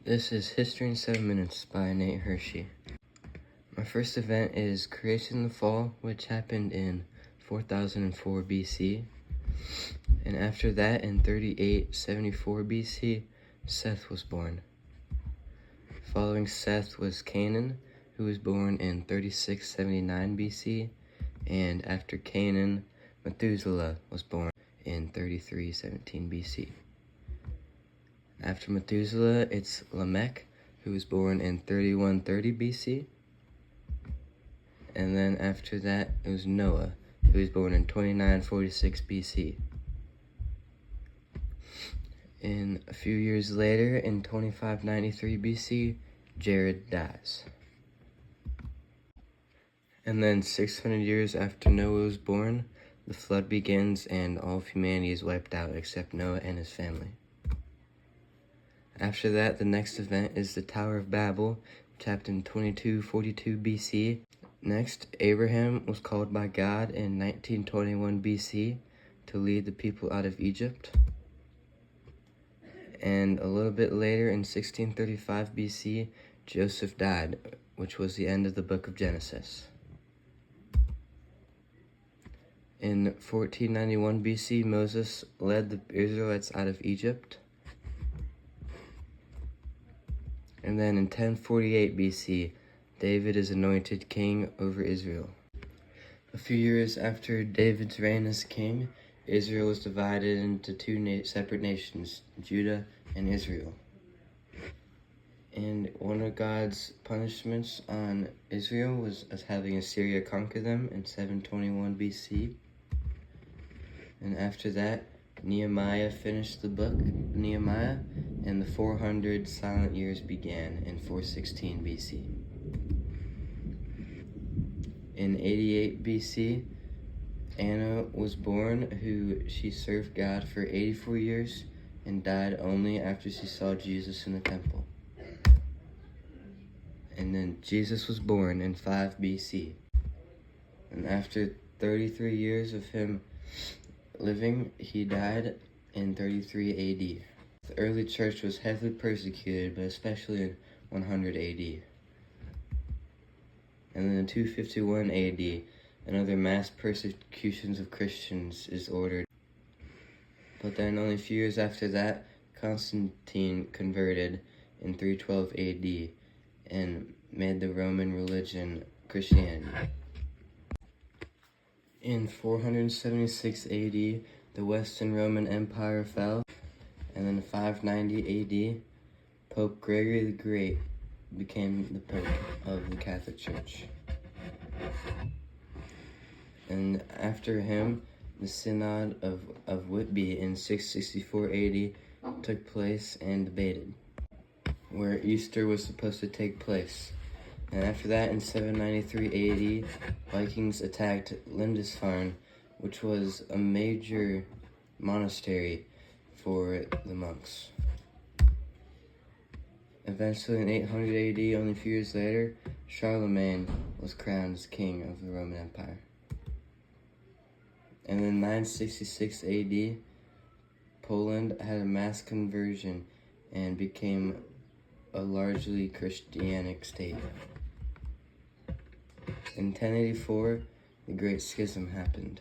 This is History in 7 Minutes by Nate Hirschy. My first event is Creation and the Fall, which happened in 4004 BC. And after that, in 3874 BC, Seth was born. Following Seth was Canaan, who was born in 3679 BC. And after Canaan, Methuselah was born in 3317 BC. After Methuselah, it's Lamech, who was born in 3130 BC. And then after that, it was Noah, who was born in 2946 BC. And a few years later, in 2593 BC, Jared dies. And then 600 years after Noah was born, the flood begins and all of humanity is wiped out except Noah and his family. After that, the next event is the Tower of Babel, which happened in 2242 BC. Next, Abraham was called by God in 1921 BC to lead the people out of Egypt. And a little bit later, in 1635 BC, Joseph died, which was the end of the book of Genesis. In 1491 BC, Moses led the Israelites out of Egypt. And then in 1048 BC, David is anointed king over Israel. A few years after David's reign as king, Israel was divided into two separate nations, Judah and Israel. And one of God's punishments on Israel was as having Assyria conquer them in 721 BC. And after that, Nehemiah finished the book of Nehemiah, and the 400 silent years began in 416 BC. In 88 BC, Anna was born, she served God for 84 years and died only after she saw Jesus in the temple. And then Jesus was born in 5 BC. And after 33 years of him living, he died in 33 AD. The early church was heavily persecuted, but especially in 100 AD. And then in 251 AD, another mass persecutions of Christians is ordered. But then only a few years after that, Constantine converted in 312 AD and made the Roman religion Christianity. In 476 AD, the Western Roman Empire fell, and then in 590 AD, Pope Gregory the Great became the Pope of the Catholic Church. And after him, the Synod of Whitby in 664 AD took place and debated, where Easter was supposed to take place. And after that, in 793 AD, Vikings attacked Lindisfarne, which was a major monastery for the monks. Eventually, in 800 AD, only a few years later, Charlemagne was crowned as king of the Roman Empire. And in 966 AD, Poland had a mass conversion and became a largely Christianic state. In 1084, the Great Schism happened.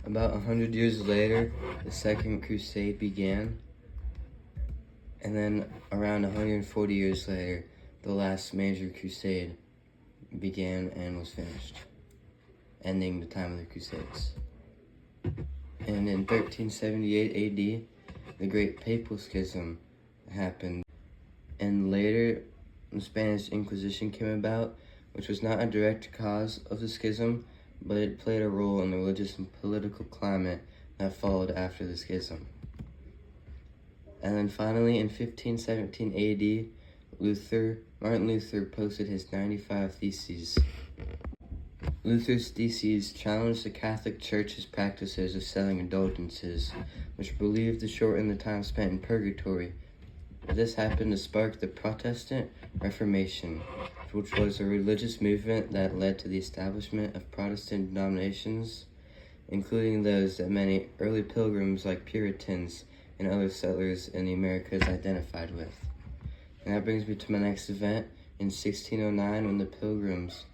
About 100 years later, the Second Crusade began, and then around 140 years later, the last major crusade began and was finished, ending the time of the Crusades. And in 1378 AD, the Great Papal Schism happened, and later the Spanish Inquisition came about, which was not a direct cause of the schism, but it played a role in the religious and political climate that followed after the schism. And then finally, in 1517 AD, Martin Luther posted his 95 Theses. Luther's theses challenged the Catholic Church's practices of selling indulgences, which were believed to shorten the time spent in purgatory. This happened to spark the Protestant Reformation, which was a religious movement that led to the establishment of Protestant denominations, including those that many early pilgrims like Puritans and other settlers in the Americas identified with. And that brings me to my next event in 1609 when the Pilgrims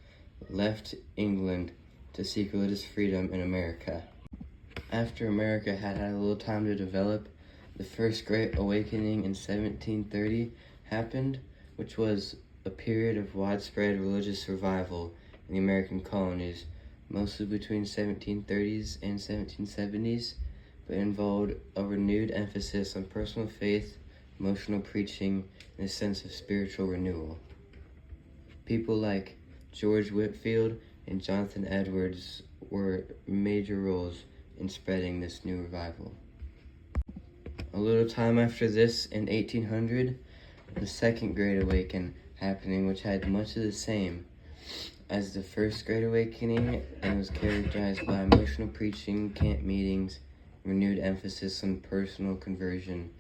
left England to seek religious freedom in America. After America had a little time to develop, the First Great Awakening in 1730 happened, which was a period of widespread religious revival in the American colonies, mostly between 1730s and 1770s, but involved a renewed emphasis on personal faith, emotional preaching, and a sense of spiritual renewal. People like George Whitefield and Jonathan Edwards were major roles in spreading this new revival. A little time after this, in 1800, the Second Great Awakening happening, which had much of the same as the First Great Awakening and was characterized by emotional preaching, camp meetings, renewed emphasis on personal conversion,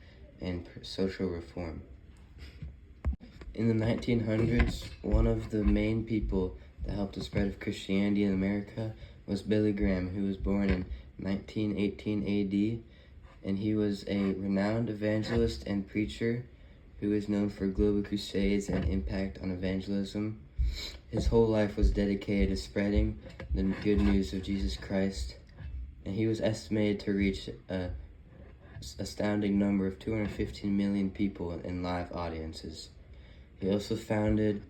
and social reform. In the 1900s, one of the main people that helped the spread of Christianity in America was Billy Graham, who was born in 1918 AD, and he was a renowned evangelist and preacher who is known for global crusades and impact on evangelism. His whole life was dedicated to spreading the good news of Jesus Christ, and he was estimated to reach an astounding number of 215 million people in live audiences. He also founded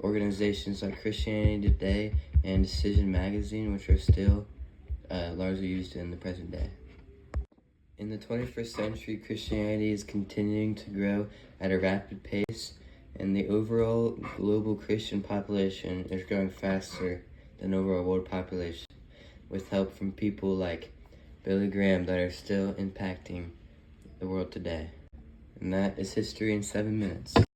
organizations like Christianity Today and Decision Magazine, which are still largely used in the present day. In the 21st century, Christianity is continuing to grow at a rapid pace, and the overall global Christian population is growing faster than overall world population, with help from people like Billy Graham that are still impacting the world today. And that is history in 7 minutes.